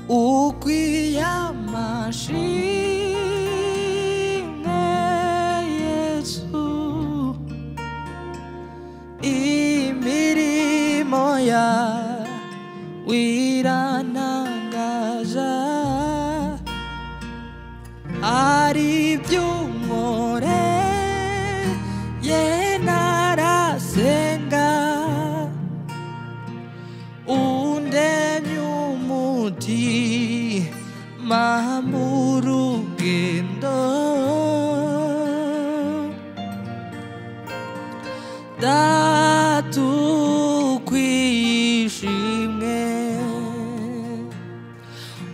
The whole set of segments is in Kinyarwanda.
ukwiye amashimwe Yesu, imirimo yawe irantangaza, ari iby'unkoreye narasenga, undemye umutima mu rugendo, datukwiye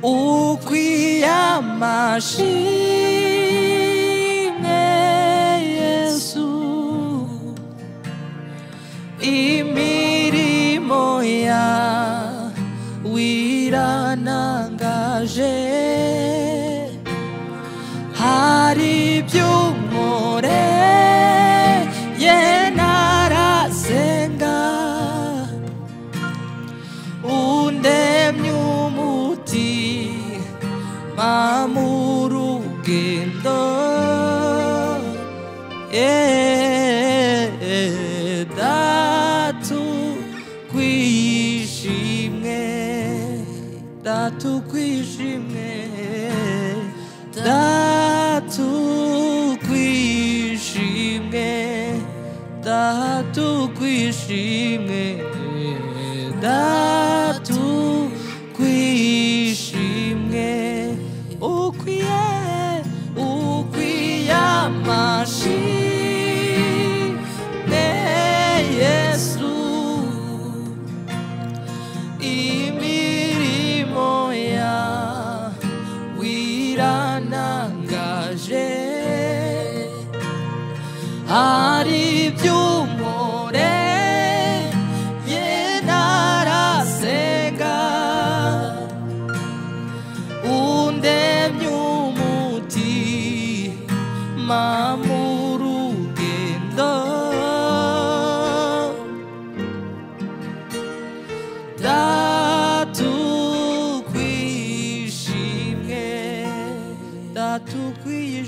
ukwiye amashimwe Yesu, imirimo yawe irantangaje, hari iby'unkoreye narasenga, undemye umutima mu rugendo, datukwiye datukwiye datukwiye ukwiye amashimwe Yesu, imirimo yawe irantangaje, hari iby'unkoreye narasenga, undemye umutima mu rugendo, datukwiye datukwiye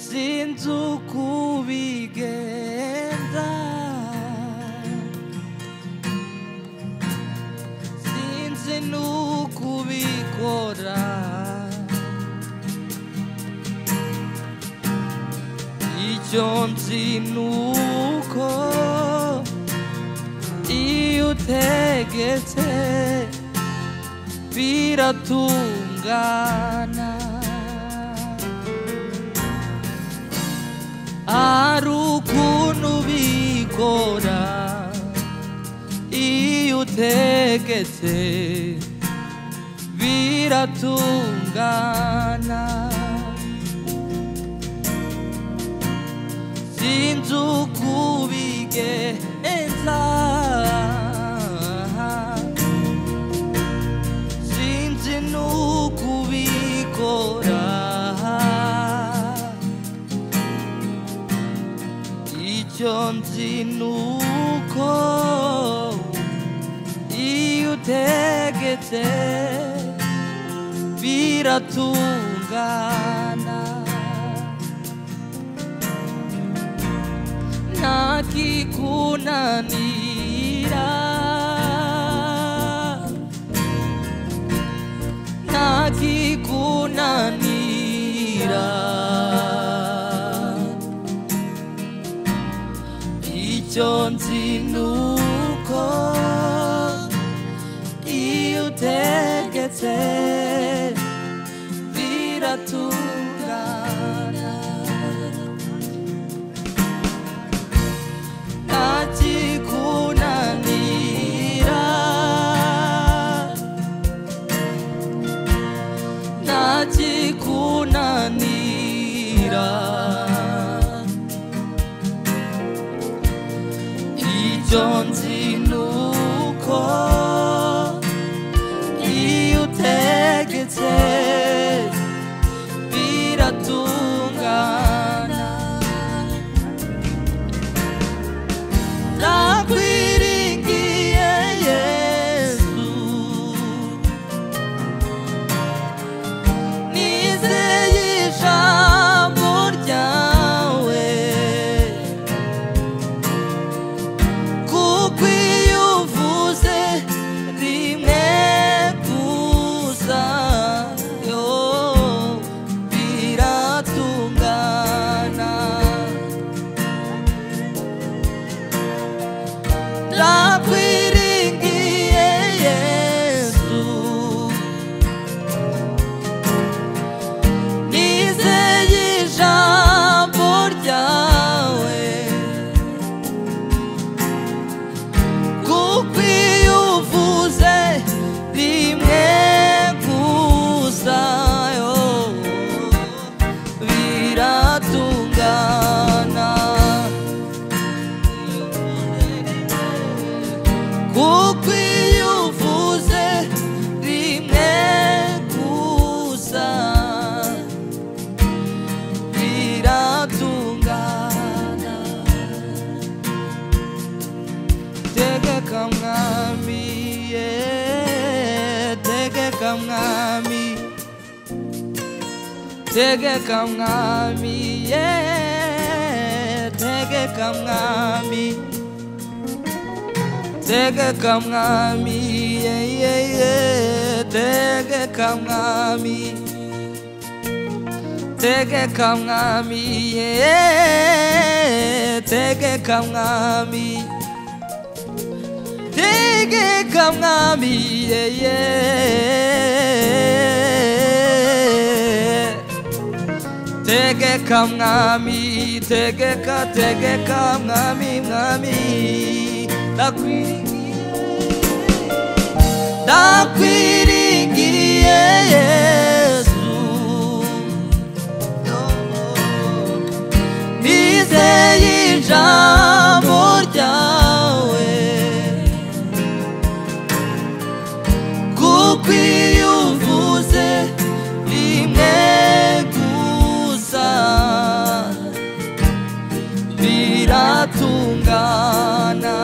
sinzi uko ubigenza, sinzi n'uko ubikora, icyo nzi nuko iyo utegetse biratungana, hari ukuntu ubikora iyo utegetse biratungana, sinzi uko ubigenza, sinzi n'uko ubikora, icyo nzi nuko iyo utegetse biratungana, ntakikunanira, ntakikunanira, icyo nzi nuko iyo utegetse biratungana, icyo nzi nuko iyo utegetse biratungana. Nakwiringiye Yesu, nizeye ijambo ryawe, kuko iyo uvuze rimwe gusa yo biratungana. Nakwiringiye Yesu, nizeye ijambo ryawe, kuko iyo uvuze rimwe gusa yo biratungana. Kuko iyo uvuze rimwe gusa biratungana. Tegeka mwami, tegeka mwami, tegeka mwami, tegeka mwami, tegeka mwami, tegeka mwami, tegeka mwami, tegeka mwami, tegeka mwami, tegeka mwami, tegeka mwami, mwami. Nakwiringiye Yesu, nizeye ijambo ryawe, kuko iyo uvuze rimwe gusa biratungana.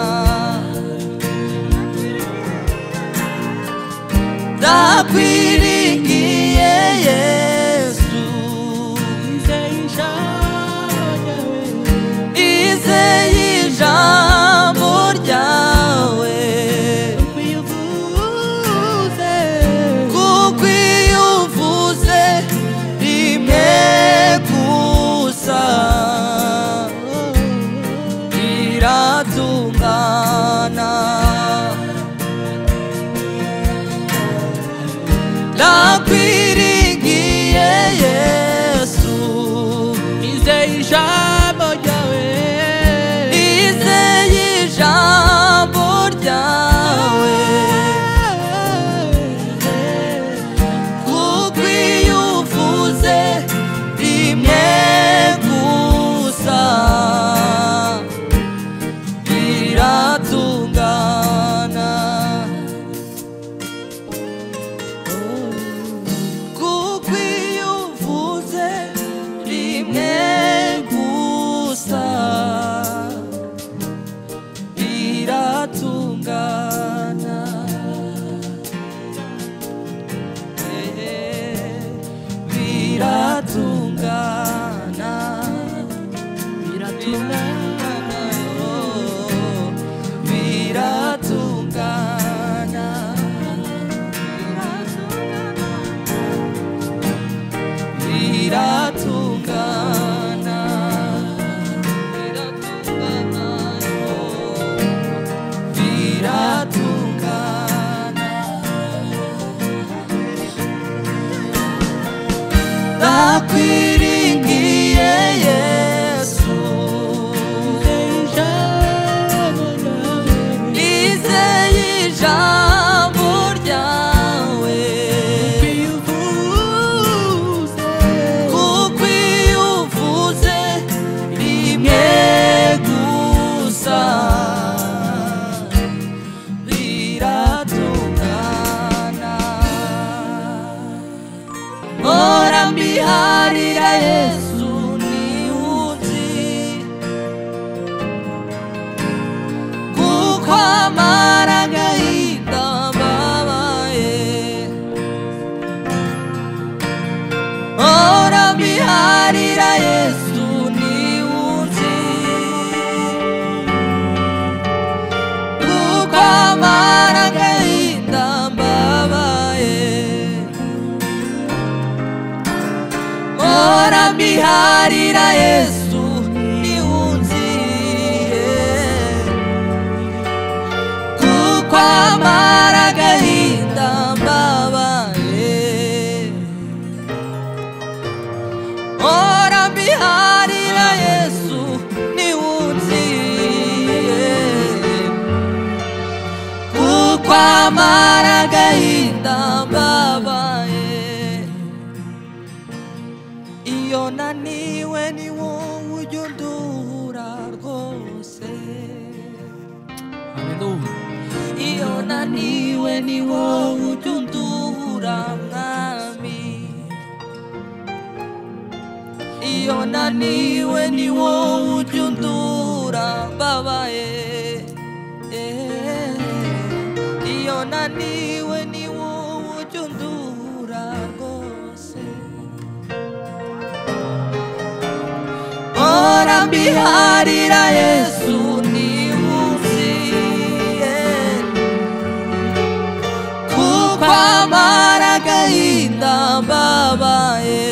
Nakwiringiye Yesu, nizeye ijambo ryawe, kuko iyo uvuze rimwe gusa biratungana. Nakwiringiye Yesu, nizeye ijambo ryawe, nizeye ijambo ryawe, kuko iyo uvuze rimwe gusa biratungana. Kuko iyo uvuze rimwe gusa biratungana. Biratungana, biratungana, biratungana, biratungana, biratungana. Nakwiringiye Yesu, biharira Yesu niwunziye kuko amara agahinda mbabaye ora biharira Yesu niwunziye kuko amara agahinda mbabaye iyo naniwe ni wowe ujya unduhura rwose iyo naniwe ni wowe ujya unduhura mwami iyo naniwe ni wowe ujya undura mbabaye iyo naniwe ni wowe ujya undura rwose ora mbiharira Yesu niwunziye kuko amara agahinda mbabaye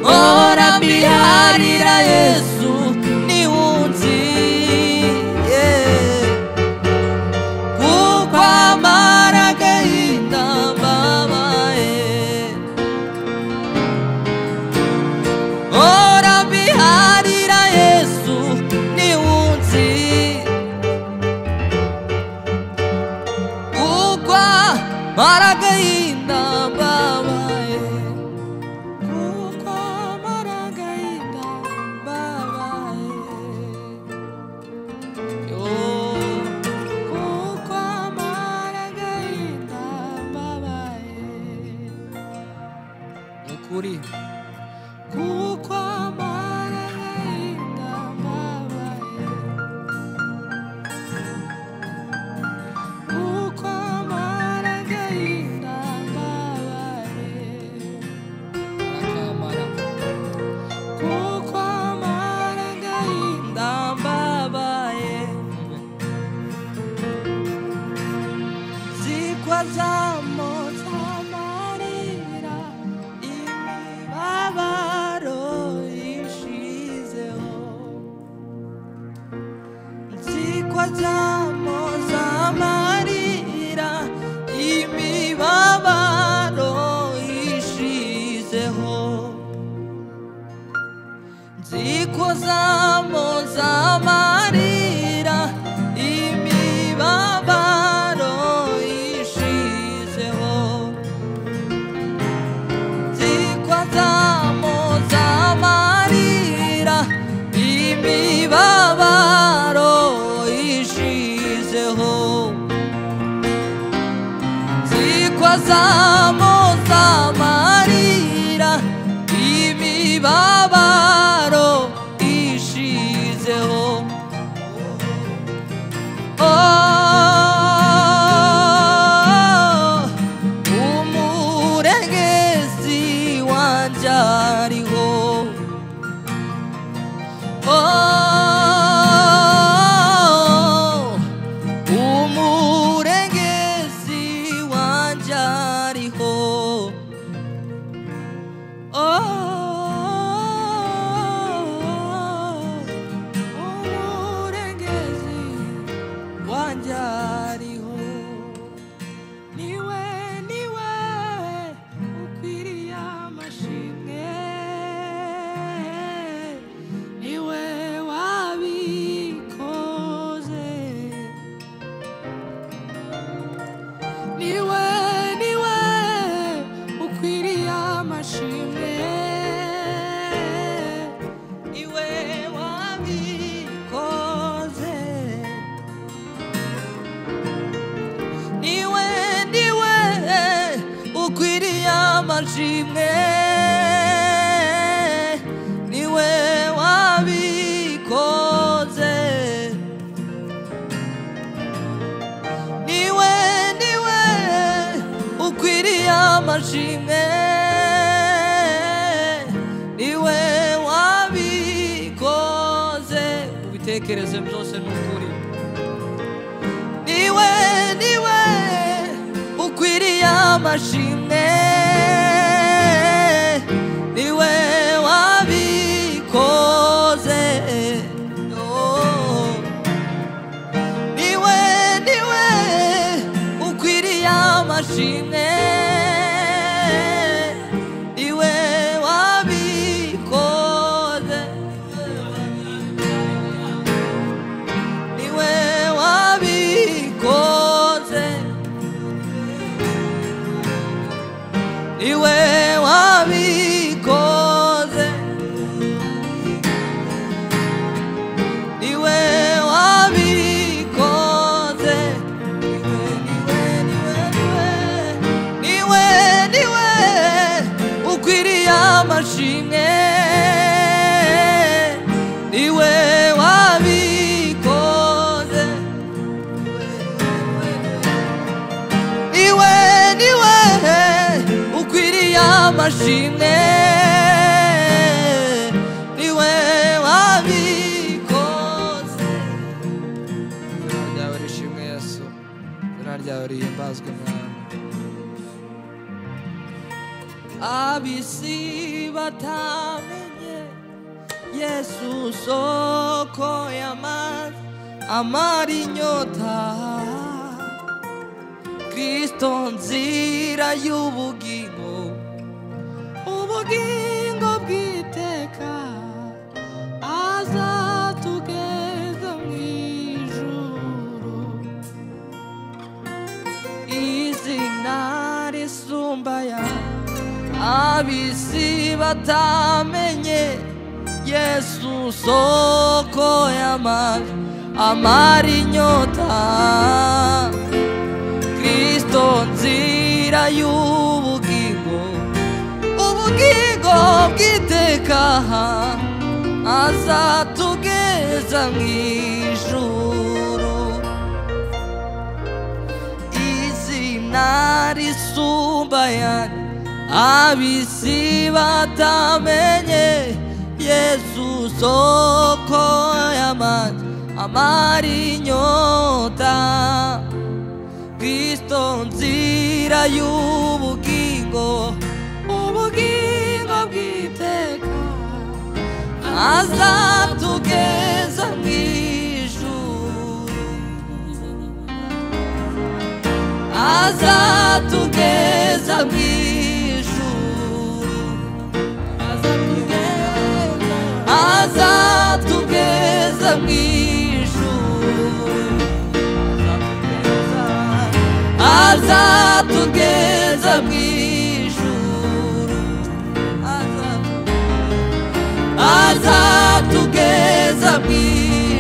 ora mbiharira Yesu niwunziye kuko amara agahinda mbabaye ora mbiharira Yesu niwunziye kuko amara agahinda mbabaye ukuri kuko amara agahinda mbabaye kuko amara agahinda mbabaye akamara kuko amara agahinda mbabaye zikwa zamoza amarira imibabaro ishizeho zikwa zamoza amarira imibabaro ishizeho zikwa zamoza amarira imibabaro ishizeho zikwa zamoza amarira imibabaro ishizeho zikwa zamoza amarira imibabaro ishizeho umurengezi wanje ariho umurengezi wanje ariho umurengezi wanje ariho niwe niwe ukwiriye amashimwe niwe wabikoze niwe niwe ukwiriye amashimwe niwe wabikoze niwe niwe ukwiriye amashimwe niwe wabikoze niwe niwe ukwiriye amashimwe niwe wabikoze ubitekereze byose n'ukuri niwe niwe ukwiriye amashimwe amashimwe niwe wabikoze izina ryawe rishimwe Yesu izina ryawe rihimbazwe Mwami ab'isi batamenye Yesu soko y'amazi amara inyota Kristo nzira y'ubugingo ubugingo bw'iteka azatugeza mu ijuru izina risumba ab'isi batamenye Yesu soko y'amazi amara inyota Kristo nzira y'ubugingo ubugingo bw'iteka azatugeza mu ijuru izina risumba ayandi ab'isi batamenye Yesu soko y'amazi amara inyota Kristo nzira y'ubugingo ubugingo bw'iteka azatugeza mu ijuru azatugeza mu ijuru azatugeza mu ijuru azatugeza mu ijuru azatugeza mu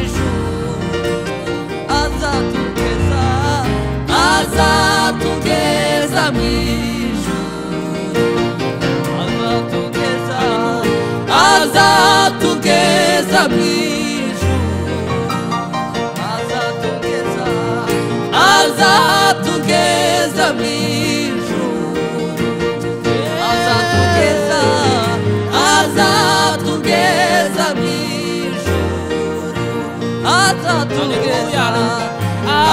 ijuru azatugeza mu ijuru azatugeza mu azatugeza mu ijuru azatugeza mu ijuru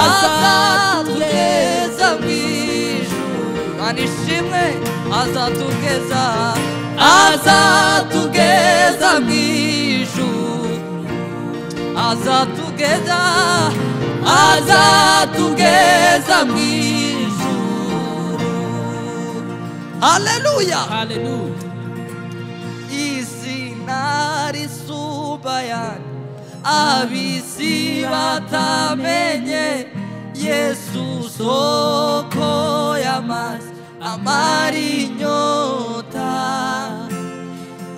azatugeza mu ijuru anishimwe azatugeza mu ijuru azatugeza mu ijuru haleluya Hallelujah. izina risumba ayandi ab'isi batamenye Yesu soko y'amazi amara inyota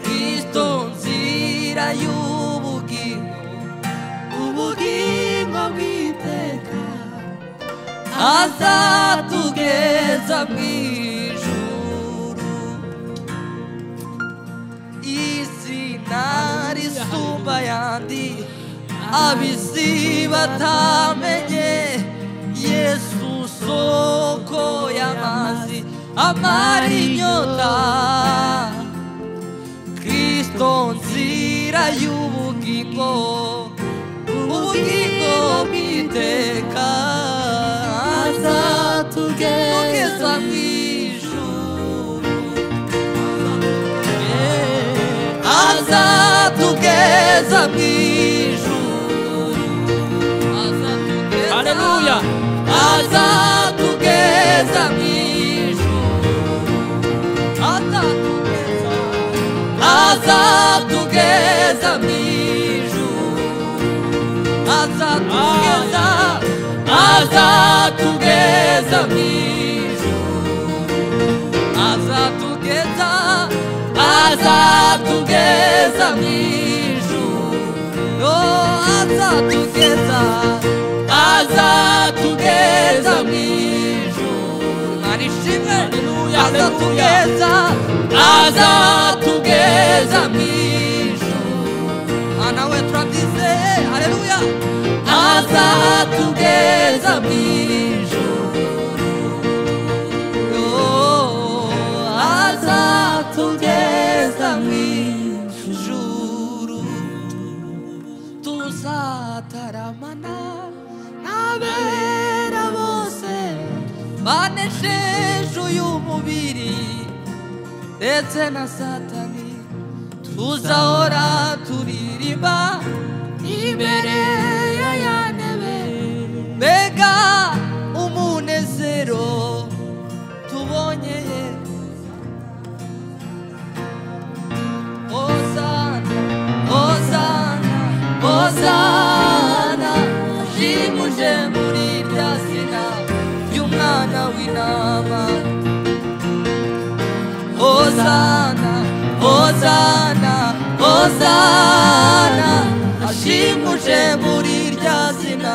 Kristo nzira y'ubugingo ubugingo bw'iteka azatugeza mu ijuru izina risumba ayandi ab'isi batamenye Yesu soko y'amazi amara inyota Kristo nzira y'ubugingo ubugingo bw'iteka azatugeza mu ijuru azatugeza mu ijuru Hallelujah. azatugeza mu ijuru azatugeza mu ijuru azatugeza mu ijuru azatugeza mu ijuru azatugeza mu ijuru anishimwe azatugeza mu ijuru ana wetu agize haleluya azatugeza mu ijuru azatugeza azataramana n'abera bose banesheje uyu mubiri ndetse na Satani tuzahora turirimba imbere ya ntebe mbega umunezero tubonye Hosana ashimuje muri rya zina ry'umwana w'intama Hosana Hosana Hosana ashimuje muri rya zina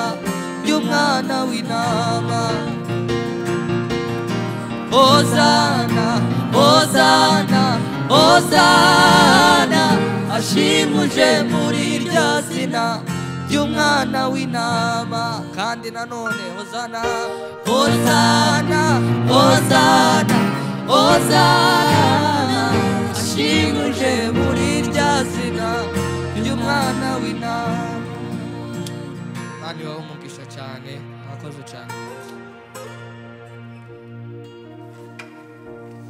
ry'umwana w'intama Hosana Hosana Hosana ashimuje muri rya zina ry'umwana w'intama kandi nanone Hosana Hosana Hosana Hosana ashimuje muri rya zina ry'umwana w'intama. Mani wawe umugisha cyane, mwakoze cyane.